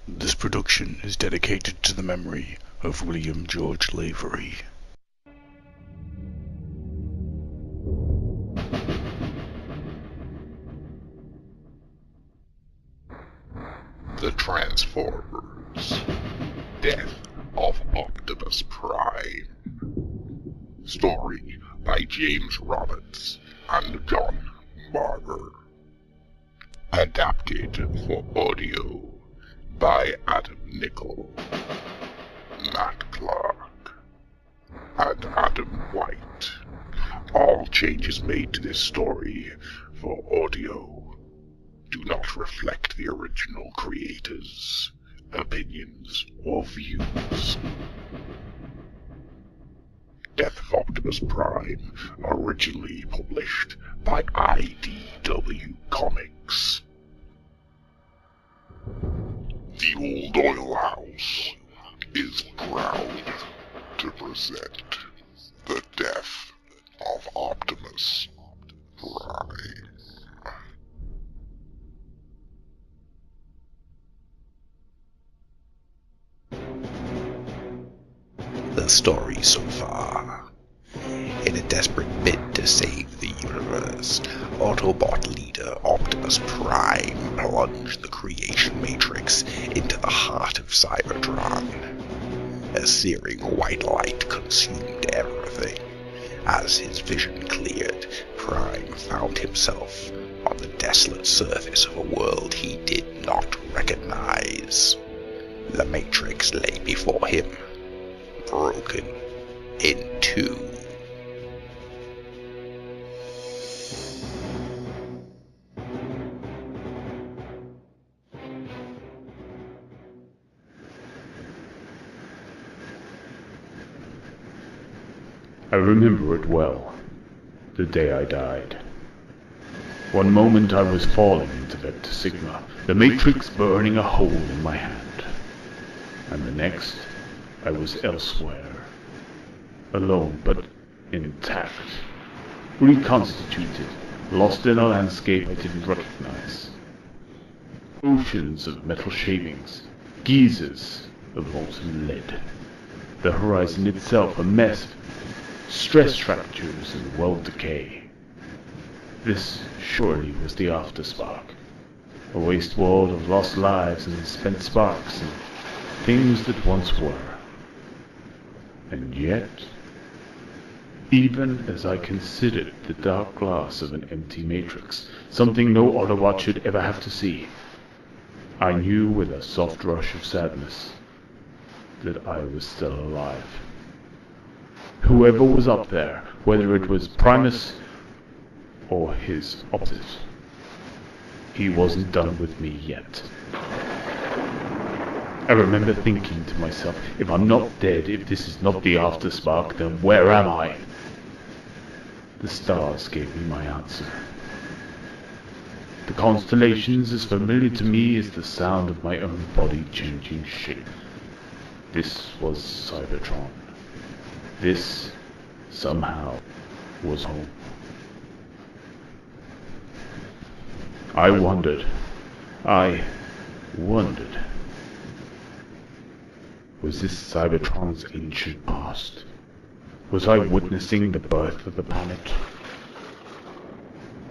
This production is dedicated to the memory of William George Lavery. The Transformers. Death of Optimus Prime. Story by James Roberts and John Barber. Adapted for audio by Adam Nichol, Matt Clark, and Adam White. All changes made to this story for audio do not reflect the original creators' opinions or views. Death of Optimus Prime, originally published by IDW Comics. The Old Oilhouse is proud to present the Death of Optimus Prime. The story so far. In a desperate bid to save the universe, Autobot leader Optimus Prime plunged the creation matrix into the heart of Cybertron. A searing white light consumed everything. As his vision cleared, Prime found himself on the desolate surface of a world he did not recognize. The matrix lay before him, broken in two. I remember it well, the day I died. One moment I was falling into Vector Sigma, the Matrix burning a hole in my hand. And the next, I was elsewhere. Alone, but intact. Reconstituted, lost in a landscape I didn't recognize. Oceans of metal shavings, geysers of molten lead. The horizon itself a mess of stress fractures and world decay. This surely was the afterspark. A waste world of lost lives and spent sparks and things that once were. And yet, even as I considered the dark glass of an empty matrix, something no Autobot should ever have to see, I knew with a soft rush of sadness that I was still alive. Whoever was up there, whether it was Primus or his opposite, he wasn't done with me yet. I remember thinking to myself, if I'm not dead, if this is not the afterspark, then where am I? The stars gave me my answer. The constellations as familiar to me as the sound of my own body changing shape. This was Cybertron. This, somehow, was home. I wondered. Was this Cybertron's ancient past? Was I witnessing the birth of the planet?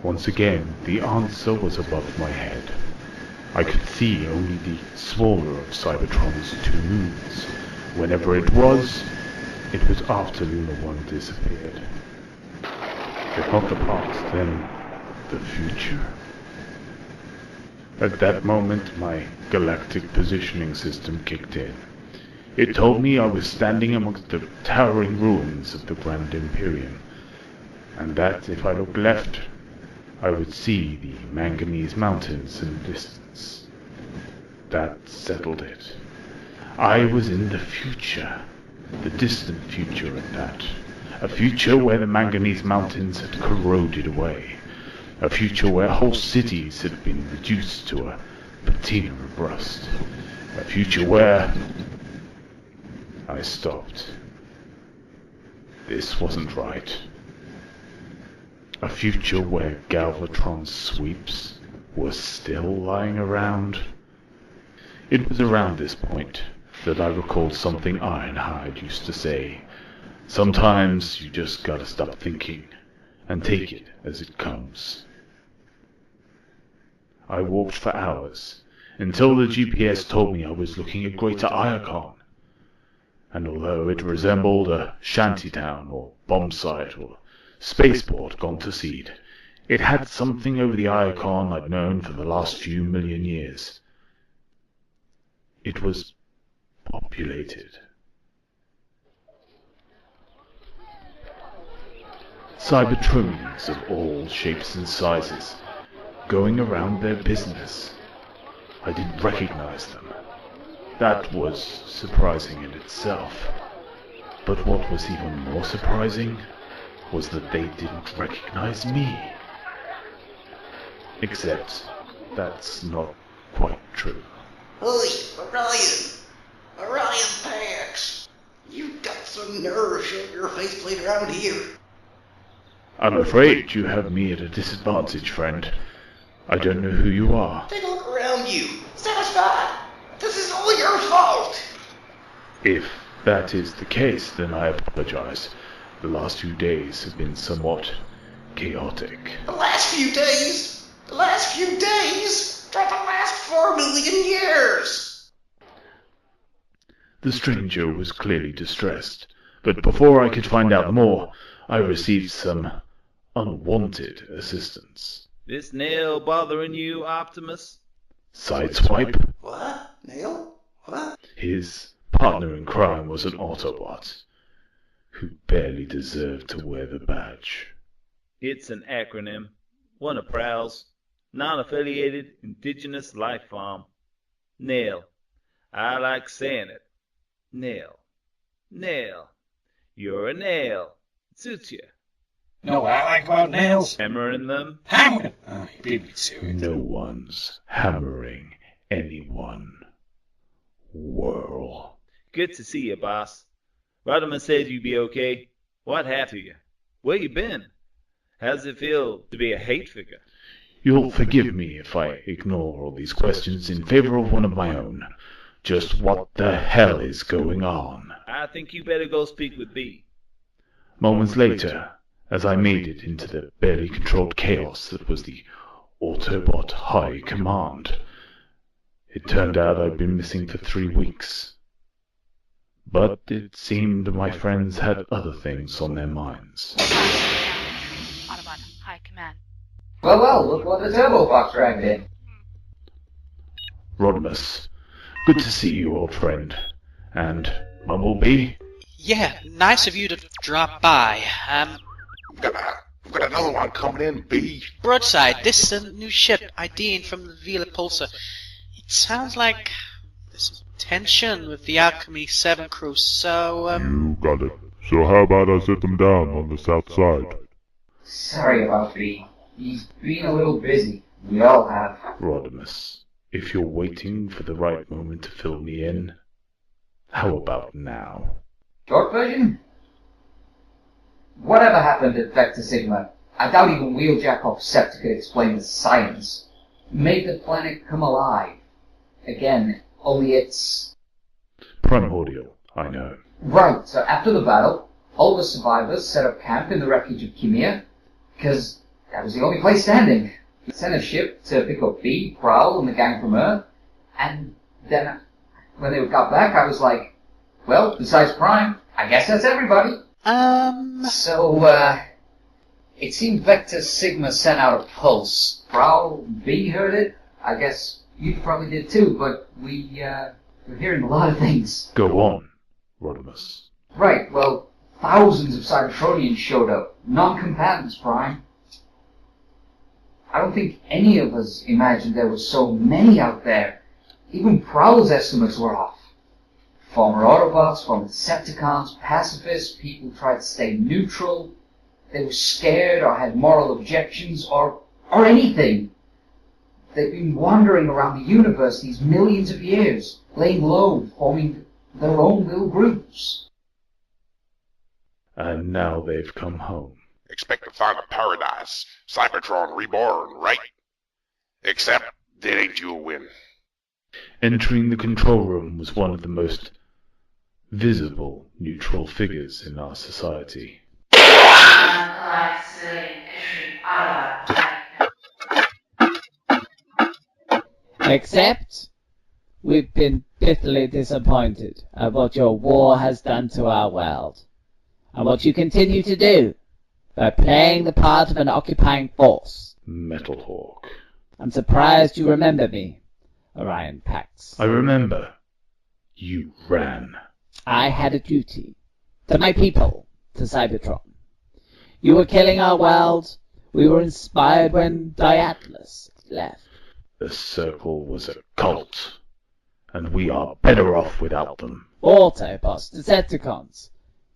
Once again, the answer was above my head. I could see only the smaller of Cybertron's two moons. Whenever it was after Lunar 1 disappeared. If not the past, then the future. At that moment, my galactic positioning system kicked in. It told me I was standing amongst the towering ruins of the Grand Imperium, and that if I looked left, I would see the Manganese Mountains in the distance. That settled it. I was in the future. The distant future at that. A future where the Manganese Mountains had corroded away. A future where whole cities had been reduced to a patina of rust. A future where... I stopped. This wasn't right. A future where Galvatron's sweeps were still lying around. It was around this point that I recalled something Ironhide used to say. Sometimes you just gotta stop thinking and take it as it comes. I walked for hours, until the GPS told me I was looking at Greater Iacon. And although it resembled a shantytown or bomb site or spaceport gone to seed, it had something over the Iacon I'd known for the last few million years. It was populated. Cybertronians of all shapes and sizes, going around their business. I didn't recognize them. That was surprising in itself. But what was even more surprising was that they didn't recognize me. Except that's not quite true. Oi, Orion! Orion Pax! You've got some nerve showing your faceplate around here. I'm afraid you have me at a disadvantage, friend. I don't know who you are. Take a look around you. Satisfied? This is all your fault! If that is the case, then I apologize. The last few days have been somewhat chaotic. The last few days? The last few days? For the last 4 million years! The stranger was clearly distressed, but before I could find out more, I received some unwanted assistance. This nail bothering you, Optimus? Sideswipe? What? Nail? What? His partner in crime was an Autobot, who barely deserved to wear the badge. It's an acronym. One of Prowl's. Non-affiliated indigenous life form. Nail. I like saying it. Nail. Nail. You're a nail. It suits you. Know what I like about nails? Hammering them. Hammering. Oh, you beat me to it. No one's hammering anyone. Whirl. Good to see you, boss. Rodiman said you'd be okay. What happened to you? Where you been? How's it feel to be a hate figure? You'll forgive me if I ignore all these questions in favor of one of my own. Just what the hell is going on? I think you better go speak with B. Moments later, as I made it into the barely controlled chaos that was the Autobot High Command, it turned out I'd been missing for 3 weeks. But it seemed my friends had other things on their minds. Autobot High Command. Well, look what the Turbo Fox dragged in. Rodimus, good to see you, old friend. And Bumblebee? Yeah, nice of you to drop by. We've got another one coming in, B. Broadside, this new ship IDing from the Vila Pulsar. It sounds like there's some tension with the Alchemy 7 crew, so, You got it. So how about I set them down on the south side? Sorry about B. He's been a little busy. We all have. Rodimus, if you're waiting for the right moment to fill me in, how about now? Short version? Whatever happened at Vector Sigma, I doubt even Wheeljack or Scepter could explain the science. Made the planet come alive. Again, only it's... Primordial, I know. Right, so after the battle, all the survivors set up camp in the wreckage of Chimea, because that was the only place standing. We sent a ship to pick up B, Prowl, and the gang from Earth, and then when they got back, I was like, well, besides Prime, I guess that's everybody. So, it seemed Vector Sigma sent out a pulse. Prowl, B heard it. I guess you probably did too, but we're hearing a lot of things. Go on, Rodimus. Right, well, thousands of Cybertronians showed up. Non-combatants, Prime. I don't think any of us imagined there were so many out there. Even Prowl's estimates were off. Former Autobots, former Decepticons, pacifists, people tried to stay neutral. They were scared or had moral objections or anything. They've been wandering around the universe these millions of years, laying low, forming their own little groups. And now they've come home. Expect to find a paradise. Cybertron reborn, right? Except, it ain't you a win. Entering the control room was one of the most visible neutral figures in our society. Except, we've been bitterly disappointed at what your war has done to our world, and what you continue to do by playing the part of an occupying force. Metal Hawk. I'm surprised you remember me, Orion Pax. I remember. You ran. I had a duty. To my people, to Cybertron. You were killing our world. We were inspired when Diatlas left. The Circle was a cult, and we are better off without them. Autobots, Decepticons.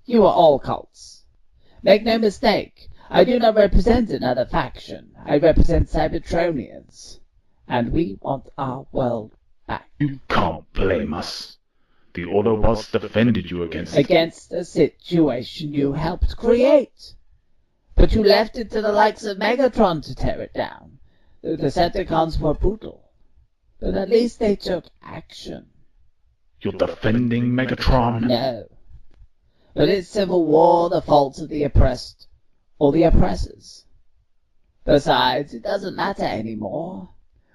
You are all cults. Make no mistake, I do not represent another faction. I represent Cybertronians. And we want our world back. You can't blame us. The Autobots defended you against a situation you helped create. But you left it to the likes of Megatron to tear it down. The Decepticons were brutal. But at least they took action. You're defending Megatron? No. But is civil war the fault of the oppressed or the oppressors? Besides, it doesn't matter anymore.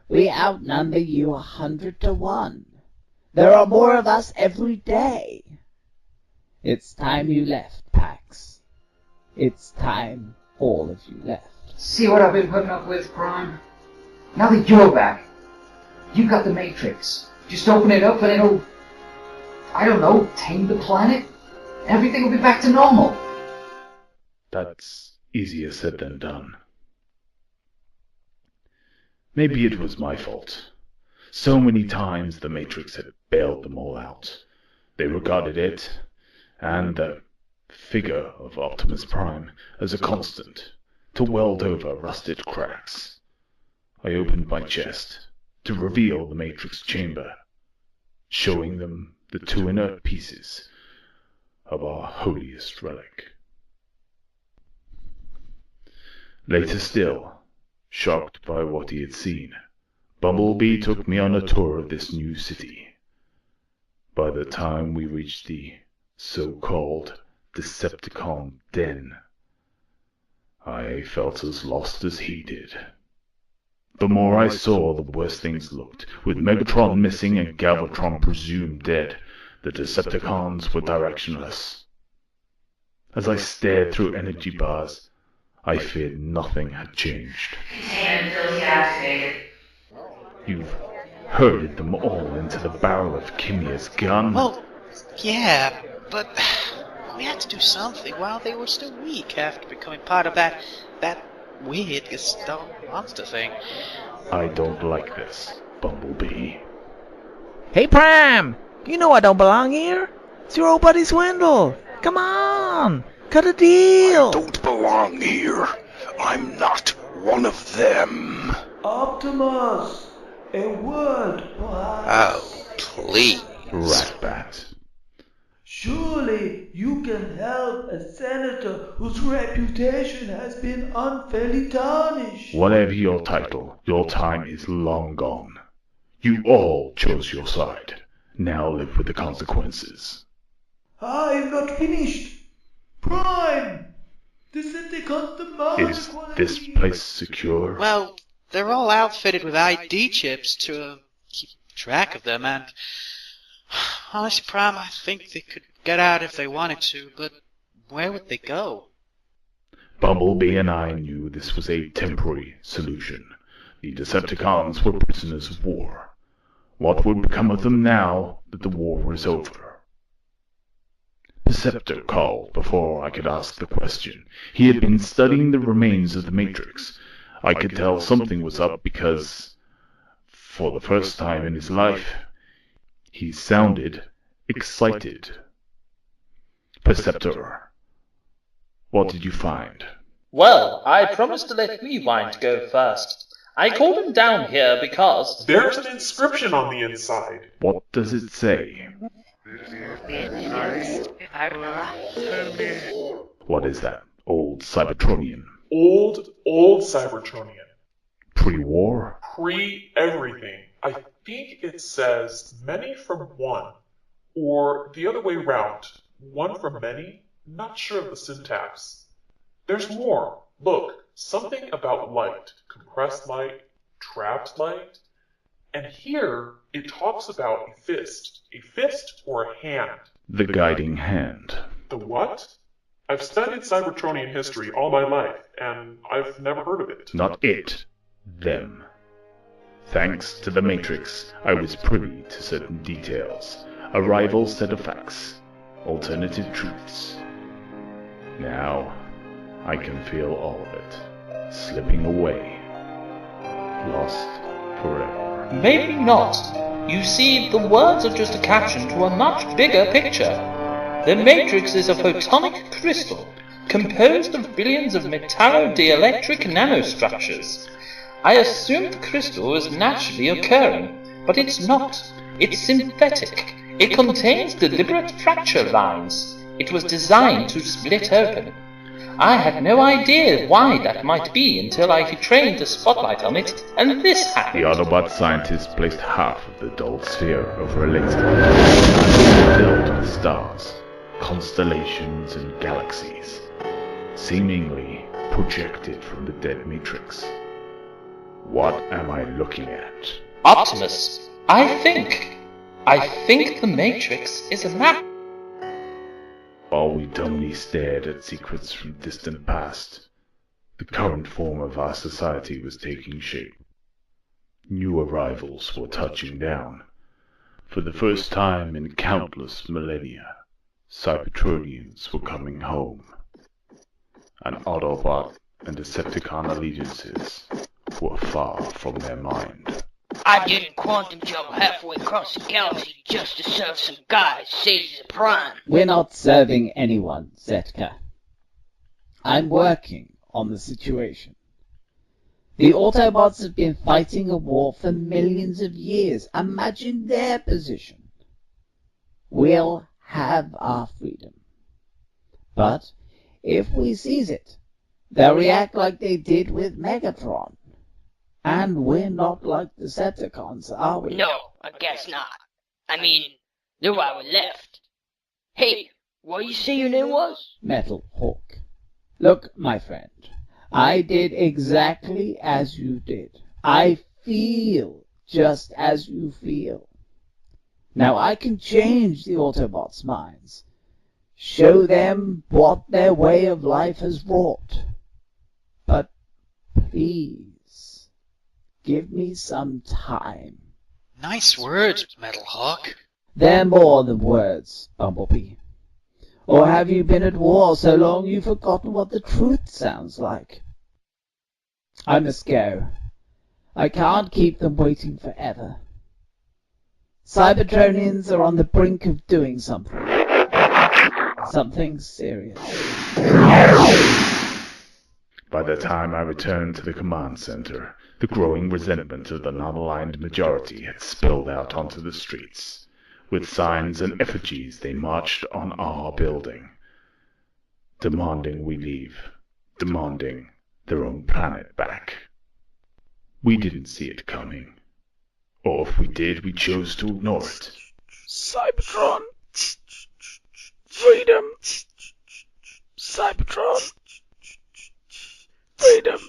We outnumber you 100 to 1. There are more of us every day. It's time you left, Pax. It's time all of you left. See what I've been putting up with, Prime? Now that you're back, you got the Matrix. Just open it up and it'll, I don't know, tame the planet? Everything will be back to normal. That's easier said than done. Maybe it was my fault. So many times the Matrix had bailed them all out. They regarded it, and the figure of Optimus Prime, as a constant, to weld over rusted cracks. I opened my chest to reveal the Matrix chamber, showing them the two inert pieces of our holiest relic. Later still, shocked by what he had seen, Bumblebee took me on a tour of this new city. By the time we reached the so-called Decepticon den, I felt as lost as he did. The more I saw, the worse things looked. With Megatron missing and Galvatron presumed dead, the Decepticons were directionless. As I stared through energy bars, I feared nothing had changed. Containment ability activated. You've herded them all into the barrel of Kimia's gun. Well, yeah, but we had to do something while they were still weak after becoming part of that weird Gestalt monster thing. I don't like this, Bumblebee. Hey, Prime! You know I don't belong here. It's your old buddy Swindle. Come on! Cut a deal! I don't belong here. I'm not one of them. Optimus! A word, perhaps. Oh, please. Ratbat. Surely you can help a senator whose reputation has been unfairly tarnished. Whatever your title, your time is long gone. You all chose your side. Now live with the consequences. I'm not finished. Prime! Decepticons demand Is this place secure? Well, they're all outfitted with ID chips to keep track of them, and honestly, Prime, I think they could get out if they wanted to, but where would they go? Bumblebee and I knew this was a temporary solution. The Decepticons were prisoners of war. What would become of them now that the war was over? Perceptor called before I could ask the question. He had been studying the remains of the Matrix. I could tell something was up because, for the first time in his life, he sounded excited. Perceptor, what did you find? Well, I promised to let Rewind go first. I called him down here because... There's an inscription on the inside. What does it say? What is that? Old Cybertronian? Old Cybertronian. Pre-war? Pre-everything. I think it says many from one, or the other way round, one from many. Not sure of the syntax. There's more. Look, something about light, compressed light, trapped light. And here it talks about a fist or a hand. The guiding hand. The what? I've studied Cybertronian history all my life, and I've never heard of it. Not it. Them. Thanks to the Matrix, I was privy to certain details, a rival set of facts, alternative truths. Now, I can feel all of it, slipping away, lost forever. Maybe not. You see, the words are just a caption to a much bigger picture. The Matrix is a photonic crystal, composed of billions of metallo-dielectric nanostructures. I assumed the crystal was naturally occurring, but it's not. It's synthetic. It contains deliberate fracture lines. It was designed to split open. I had no idea why that might be until I trained a spotlight on it, and this happened. The Autobot scientists placed half of the dulled sphere over a laser, filled with stars, constellations and galaxies, seemingly projected from the dead Matrix. What am I looking at? Optimus, I think the Matrix is a map. While we dumbly stared at secrets from distant past, the current form of our society was taking shape. New arrivals were touching down. For the first time in countless millennia, Cybertronians were coming home. And Autobot and Decepticon allegiances were far from their mind. I didn't quantum jump halfway across the galaxy just to serve some guys shades of Prime. We're not serving anyone, Zetka. I'm working on the situation. The Autobots have been fighting a war for millions of years. Imagine their position. We'll have our freedom. But if we seize it, they'll react like they did with Megatron. And we're not like the Decepticons, are we? No, I guess not. I mean, they're why we left. Hey, what you say your name was? Metal Hawk. Look, my friend, I did exactly as you did. I feel just as you feel. Now I can change the Autobots' minds, show them what their way of life has wrought. But please, give me some time. Nice words, Metal Hawk. They're more than words, Bumblebee. Or have you been at war so long you've forgotten what the truth sounds like? I must go. I can't keep them waiting forever. Cybertronians are on the brink of doing something. Something serious. By the time I returned to the command center, the growing resentment of the non-aligned majority had spilled out onto the streets. With signs and effigies, they marched on our building, demanding we leave, demanding their own planet back. We didn't see it coming. Or if we did, we chose to ignore it. Cybertron! Freedom! Cybertron! Freedom!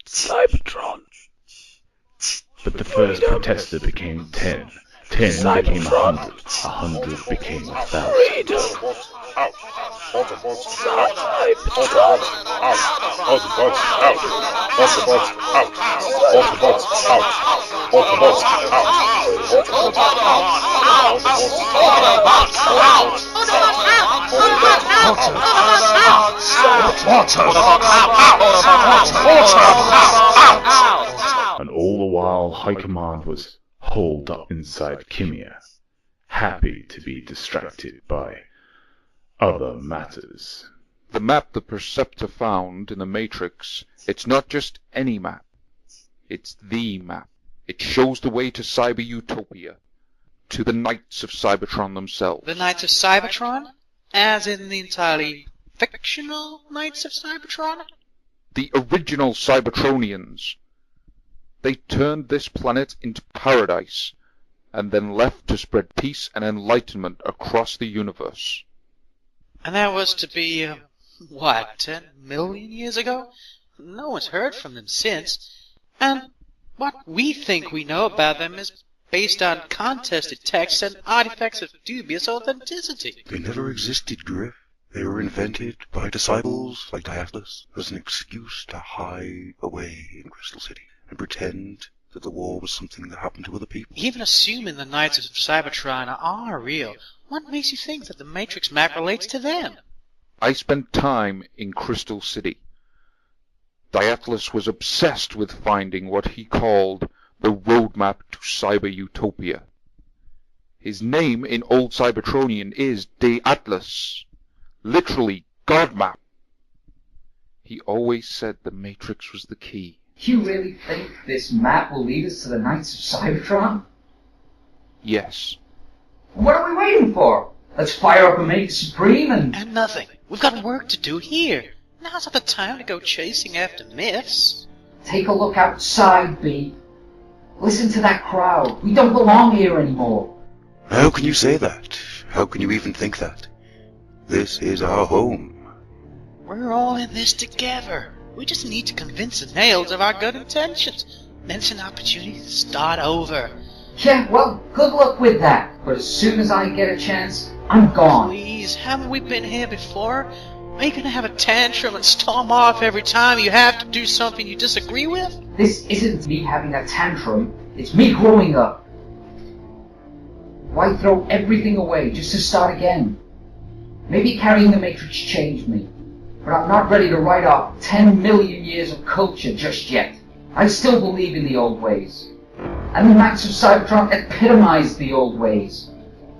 Cybertron! But the first protester became 10. 10 became 100. 100 became 1,000. Freedom! Out! Autobots out! Autobots out! Autobots out! Autobots out! Autobots out! Autobots out! Autobots out! And all the while, High Command was holed up inside Kimia, happy to be distracted by other matters. The map the Perceptor found in the Matrix, it's not just any map. It's the map. It shows the way to Cyber Utopia, to the Knights of Cybertron themselves. The Knights of Cybertron? As in the entirely fictional Knights of Cybertron? The original Cybertronians. They turned this planet into paradise, and then left to spread peace and enlightenment across the universe. And that was to be, 10 million years ago? No one's heard from them since. And what we think we know about them is based on contested texts and artifacts of dubious authenticity. They never existed, Griff. They were invented by disciples like Diathlus as an excuse to hide away in Crystal City and pretend that the war was something that happened to other people. Even assuming the Knights of Cybertron are real, what makes you think that the Matrix map relates to them? I spent time in Crystal City. Diathlus was obsessed with finding what he called the roadmap to Cyber Utopia. His name in Old Cybertronian is Deatlus, literally God Map. He always said the Matrix was the key. You really think this map will lead us to the Knights of Cybertron? Yes. What are we waiting for? Let's fire up and make it supreme And nothing. We've got work to do here. Now's not the time to go chasing after myths. Take a look outside, B. Listen to that crowd. We don't belong here anymore. How can you say that? How can you even think that? This is our home. We're all in this together. We just need to convince the Nails of our good intentions. Then it's an opportunity to start over. Yeah, well, good luck with that. But as soon as I get a chance, I'm gone. Please, haven't we been here before? Are you gonna have a tantrum and storm off every time you have to do something you disagree with? This isn't me having a tantrum. It's me growing up. Why throw everything away just to start again? Maybe carrying the Matrix changed me, but I'm not ready to write off 10 million years of culture just yet. I still believe in the old ways. And the Knights of Cybertron epitomize the old ways.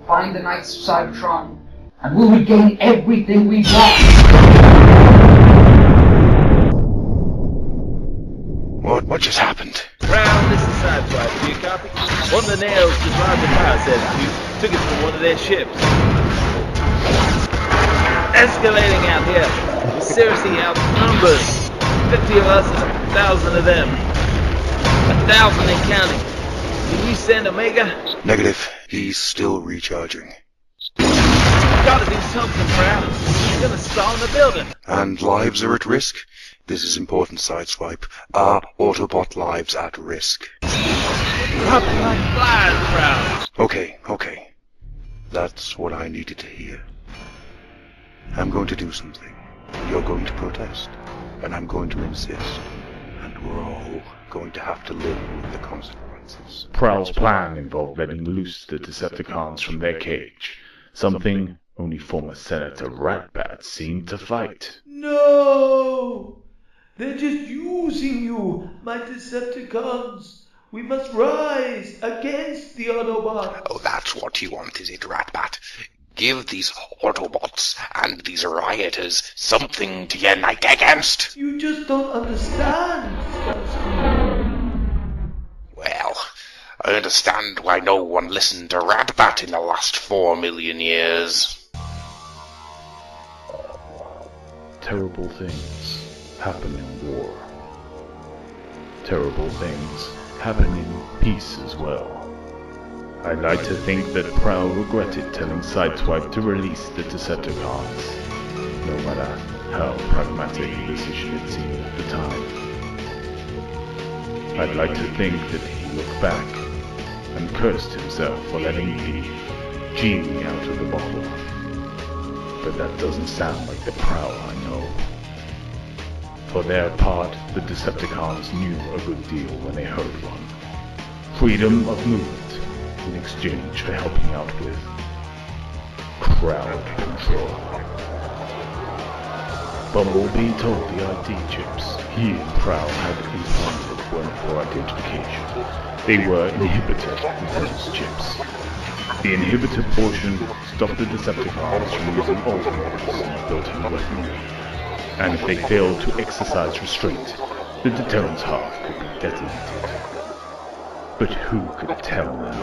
Find the Knights of Cybertron, and we'll regain everything we've lost. What just happened? Brown, this is Sideswipe. Do you copy? One of the Nails survived the fire set. Took it from one of their ships. Escalating out here. We're seriously outnumbered. 50 of us and 1,000 of them. 1,000 and counting. Can you send Omega? Negative. He's still recharging. Gotta do something, Brown. He's gonna stall in the building. And lives are at risk? This is important, Sideswipe. Are Autobot lives at risk? Dropping like flies, Brown. Okay. That's what I needed to hear. I'm going to do something. You're going to protest. And I'm going to insist. And we're all going to have to live with the consequences. Prowl's plan involved letting loose the Decepticons from their cage, something only former Senator Ratbat seemed to fight. No! They're just using you, my Decepticons. We must rise against the Autobots. Oh, that's what you want, is it, Ratbat? Give these Autobots and these rioters something to unite against. You just don't understand, Well, I understand why no one listened to Ratbat in the last 4 million years. Terrible things happen in war. Terrible things happen in peace as well. I'd like to think that Prowl regretted telling Sideswipe to release the Decepticons, no matter how pragmatic a decision it seemed at the time. I'd like to think that he looked back and cursed himself for letting the genie out of the bottle. But that doesn't sound like the Prowl I know. For their part, the Decepticons knew a good deal when they heard one. Freedom of movement in exchange for helping out with crowd control. Bumblebee told the ID chips he and Prowl had implanted weren't for identification. They were inhibitor intelligence chips. The inhibitor portion stopped the Decepticons from using Ultimus and built-in weaponry. And if they failed to exercise restraint, the deterrence half could be detonated. But who could tell them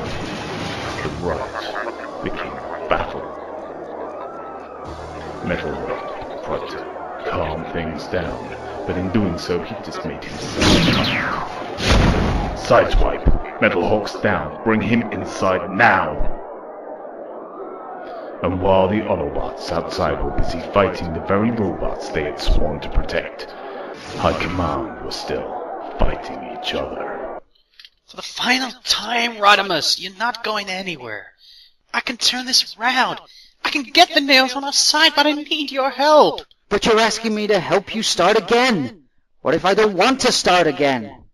the right became battle? Metalwork tried to calm things down, but in doing so he just made himself calm. Sideswipe. Metal Hawk's down. Bring him inside now. And while the Autobots outside were busy fighting the very robots they had sworn to protect, High Command was still fighting each other. For the final time, Rodimus, you're not going anywhere. I can turn this around. I can get the nails on our side, but I need your help. But you're asking me to help you start again. What if I don't want to start again?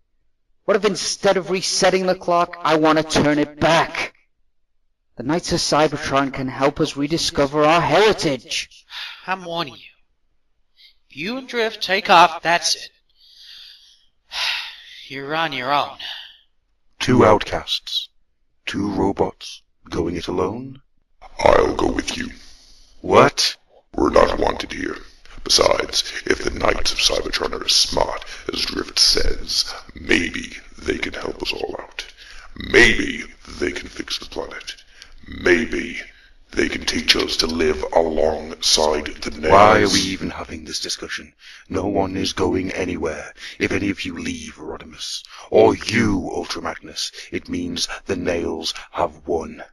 What if instead of resetting the clock, I want to turn it back? The Knights of Cybertron can help us rediscover our heritage. I'm warning you. If you and Drift take off, that's it. You're on your own. 2 outcasts. 2 robots. Going it alone? I'll go with you. What? We're not wanted here. Besides, if the Knights of Cybertron are as smart as Drift says, maybe they can help us all out. Maybe they can fix the planet. Maybe they can teach us to live alongside the Nails. Why are we even having this discussion? No one is going anywhere. If any of you leave Rodimus, or you, Ultra Magnus, it means the Nails have won.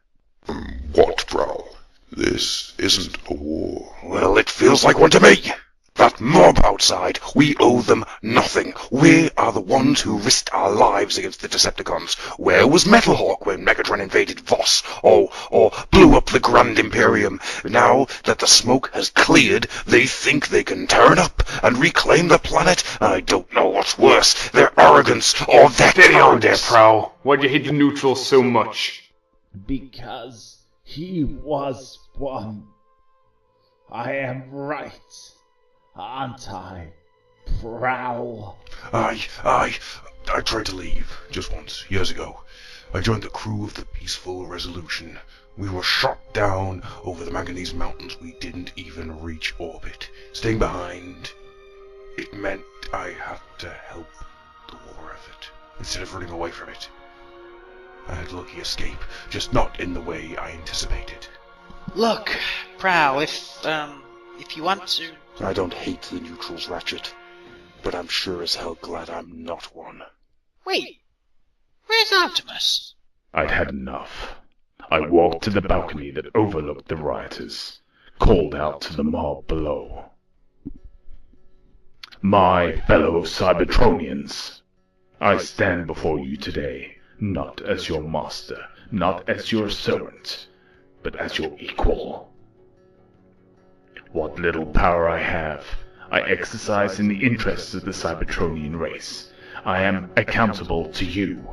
What, Prowl? This isn't a war. Well, it feels like one to me. That mob outside, we owe them nothing. We are the ones who risked our lives against the Decepticons. Where was Metalhawk when Megatron invaded Voss, or blew up the Grand Imperium? Now that the smoke has cleared, they think they can turn up and reclaim the planet. I don't know what's worse, their arrogance or their Steady on there, cowardice. Prowl. Why'd you hate the neutrals so much? Because he was one. I am right. Aren't I, Prowl? I tried to leave, just once, years ago. I joined the crew of the Peaceful Resolution. We were shot down over the Manganese Mountains. We didn't even reach orbit. Staying behind, it meant I had to help the war effort, instead of running away from it. I had a lucky escape, just not in the way I anticipated. Look, Prowl, if you want to... I don't hate the neutrals, Ratchet, but I'm sure as hell glad I'm not one. Wait, where's Optimus? I'd had enough. I walked to the balcony that overlooked the rioters, called out to the mob below. My fellow Cybertronians, I stand before you today, not as your master, not as your servant, but as your equal. What little power I have, I exercise in the interests of the Cybertronian race. I am accountable to you.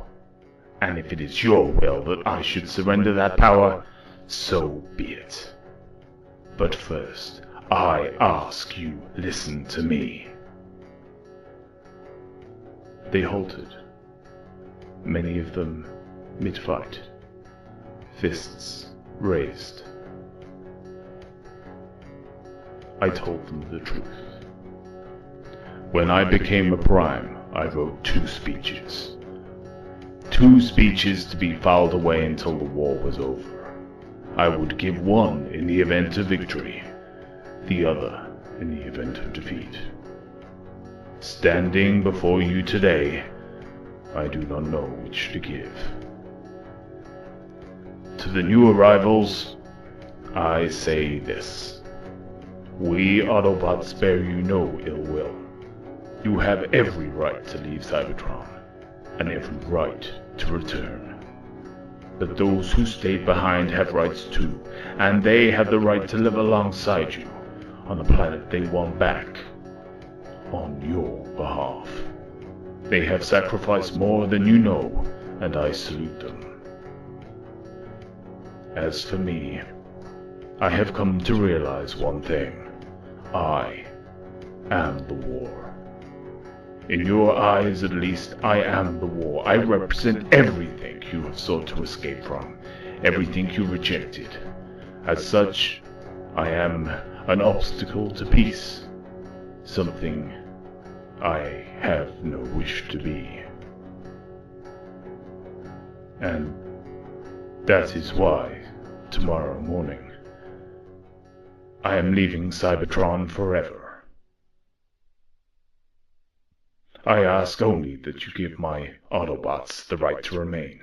And if it is your will that I should surrender that power, so be it. But first, I ask you listen to me. They halted, many of them mid-fight, fists raised. I told them the truth. When I became a Prime, I wrote 2 speeches. 2 speeches to be filed away until the war was over. I would give one in the event of victory, the other in the event of defeat. Standing before you today, I do not know which to give. To the new arrivals, I say this. We Autobots bear you no ill will. You have every right to leave Cybertron, and every right to return. But those who stayed behind have rights too, and they have the right to live alongside you on the planet they won back, on your behalf. They have sacrificed more than you know, and I salute them. As for me, I have come to realize one thing. I am the war. In your eyes, at least, I am the war. I represent everything you have sought to escape from, everything you rejected. As such, I am an obstacle to peace, something I have no wish to be. And that is why, tomorrow morning, I am leaving Cybertron forever. I ask only that you give my Autobots the right to remain.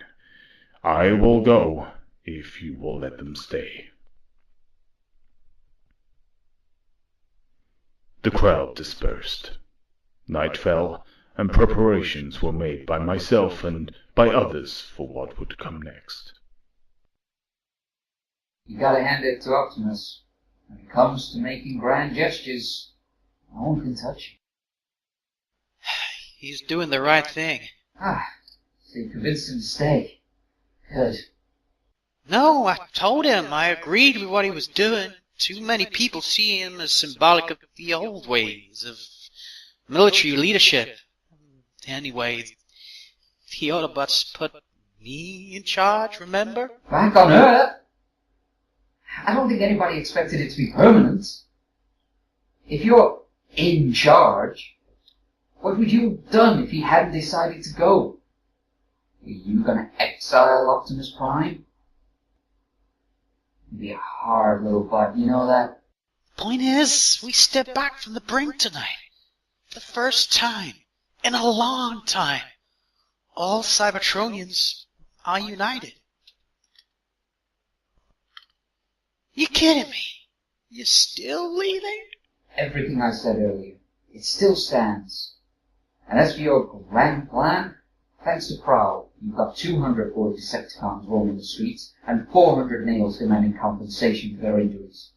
I will go if you will let them stay. The crowd dispersed. Night fell, and preparations were made by myself and by others for what would come next. You gotta hand it to Optimus. When it comes to making grand gestures, no one can touch him. He's doing the right thing. Ah, so you convinced him to stay. Good. No, I told him I agreed with what he was doing. Too many people see him as symbolic of the old ways of military leadership. Anyway, the Autobots put me in charge, remember? Back on Earth? I don't think anybody expected it to be permanent. If you're in charge, what would you have done if he hadn't decided to go? Were you gonna exile Optimus Prime? You'd be a hard little butt, you know that? Point is, we stepped back from the brink tonight. The first time in a long time. All Cybertronians are united. You kidding me? You're still leaving? Everything I said earlier, it still stands. And as for your grand plan, thanks to Prowl, you've got 200 bored Decepticons roaming the streets and 400 nails demanding compensation for their injuries.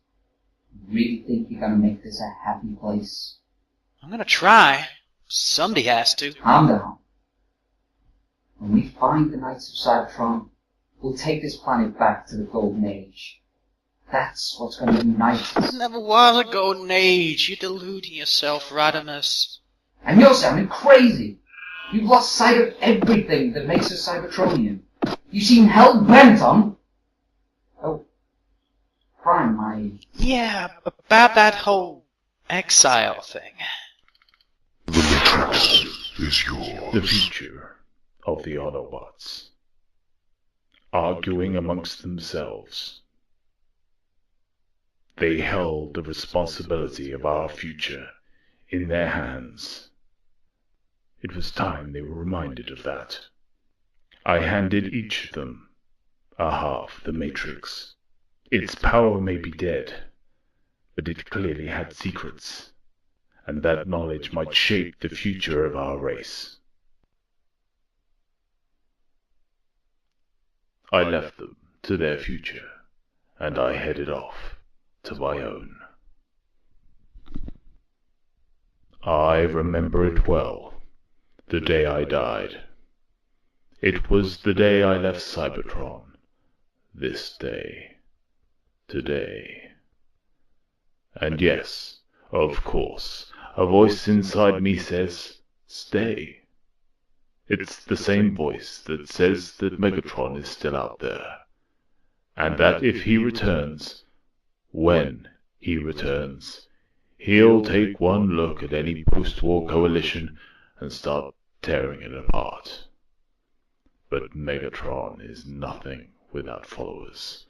You really think you're gonna make this a happy place? I'm gonna try. Somebody has to. Calm down. When we find the Knights of Cybertron, we'll take this planet back to the Golden Age. That's what's gonna unite us. It never was a golden age. You're deluding yourself, Rodimus. And you're sounding crazy! You've lost sight of everything that makes us Cybertronian. You seem hell-bent on... Oh, Prime, Yeah, about that whole exile thing. The Matrix is yours. The future of the Autobots, arguing amongst themselves. They held the responsibility of our future in their hands. It was time they were reminded of that. I handed each of them a half the Matrix. Its power may be dead, but it clearly had secrets, and that knowledge might shape the future of our race. I left them to their future, and I headed off to my own. I remember it well, the day I died. It was the day I left Cybertron, this day, today. And yes, of course, a voice inside me says, stay. It's the same voice that says that Megatron is still out there, and that if he returns, when he returns, he'll take one look at any post-war coalition and start tearing it apart. But Megatron is nothing without followers,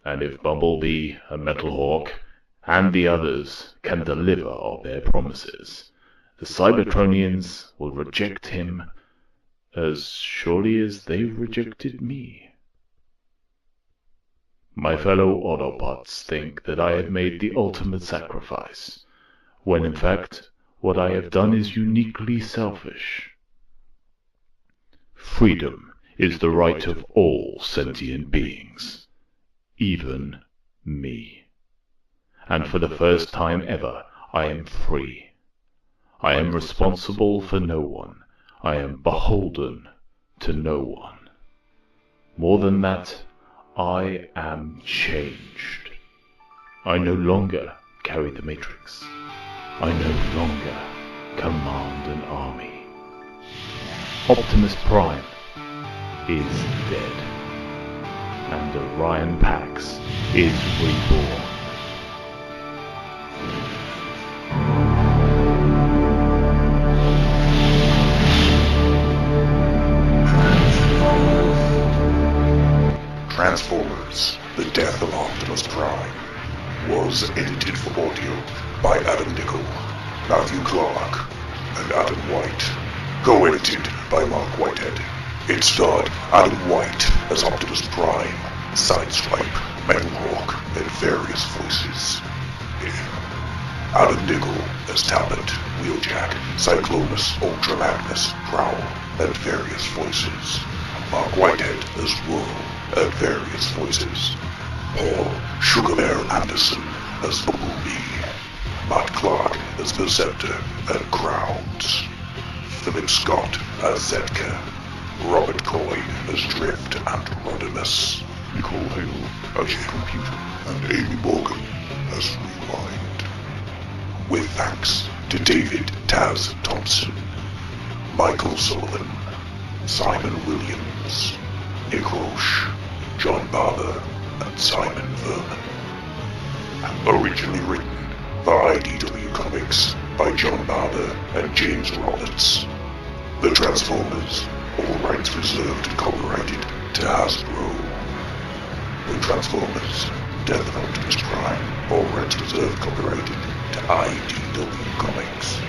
and if Bumblebee and Metalhawk and the others can deliver on their promises, the Cybertronians will reject him as surely as they've rejected me. My fellow Autobots think that I have made the ultimate sacrifice, when in fact what I have done is uniquely selfish. Freedom is the right of all sentient beings, even me. And for the first time ever, I am free. I am responsible for no one. I am beholden to no one. More than that, I am changed. I no longer carry the Matrix. I no longer command an army. Optimus Prime is dead, and Orion Pax is reborn. Transformers, The Death of Optimus Prime was edited for audio by Adam Dickel, Matthew Clark, and Adam White. Co-edited by Mark Whitehead. It starred Adam White as Optimus Prime, Sideswipe, Metalhawk, and various voices. Adam Nickel as Talbot, Wheeljack, Cyclonus, Ultra Magnus, Prowl, and various voices. Mark Whitehead as Whirl, and various voices. Paul Sugar Bear Anderson as Bumblebee. Matt Clark as Perceptor and Crowds. Philip Scott as Zetka. Robert Coy as Drift and Rodimus. Nicole Hale as the Computer. And Amy Morgan as Rewind. With thanks to David Taz Thompson, Michael Sullivan, Simon Williams, Nick Roche, John Barber, and Simon Verman. Originally written for IDW Comics by John Barber and James Roberts. The Transformers, all rights reserved and copyrighted to Hasbro. The Transformers, Death of Optimus Prime, all rights reserved, copyrighted to IDW Comics.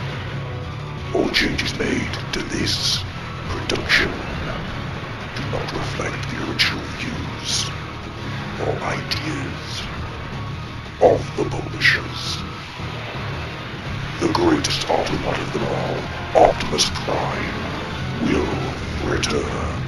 All changes made to this production do not reflect the original views or ideas of the publishers. The greatest Autobot of them all, Optimus Prime, will return.